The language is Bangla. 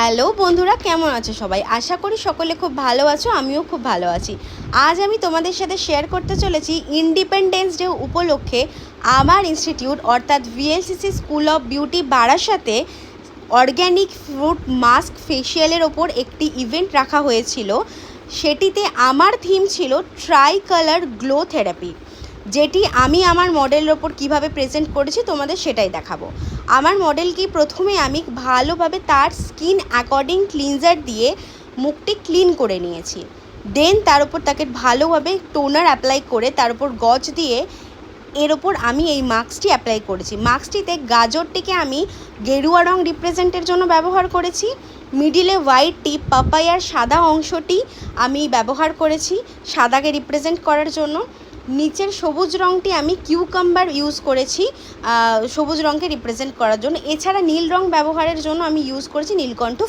হ্যালো বন্ধুরা, কেমন আছো সবাই? আশা করি সকলে খুব ভালো আছো, আমিও খুব ভালো আছি। আজ আমি তোমাদের সাথে শেয়ার করতে চলেছি ইন্ডিপেন্ডেন্স ডে উপলক্ষে আমার ইনস্টিটিউট অর্থাৎ ভিএলসিসি স্কুল অফ বিউটি বারাসাতে অর্গ্যানিক ফ্রুট মাস্ক ফেসিয়ালের ওপর একটি ইভেন্ট রাখা হয়েছিল। সেটিতে আমার থিম ছিল ট্রাই কালার গ্লো থেরাপি, যেটি আমি আমার মডেলের ওপর কীভাবে প্রেজেন্ট করেছি তোমাদের সেটাই দেখাবো। আমার মডেলকে প্রথমে আমি ভালোভাবে তার স্কিন অ্যাকর্ডিং ক্লিনজার দিয়ে মুখটি ক্লিন করে নিয়েছি। দেন তার উপর তাকে ভালোভাবে টোনার অ্যাপ্লাই করে তার উপর গজ দিয়ে এর ওপর আমি এই মাস্কটি অ্যাপ্লাই করেছি। মাস্কটিতে গাজরটিকে আমি গেরুয়া রং রিপ্রেজেন্টের জন্য ব্যবহার করেছি। মিডিলে হোয়াইট টিপ পাপায়ার সাদা অংশটি আমি ব্যবহার করেছি সাদাকে রিপ্রেজেন্ট করার জন্য। নিচের সবুজ রঙটি আমি কিউকাম্বার ইউজ করেছি সবুজ রঙকে রিপ্রেজেন্ট করার জন্য। এছাড়া নীল রং ব্যবহারের জন্য আমি ইউজ করেছি নীলকণ্ঠ।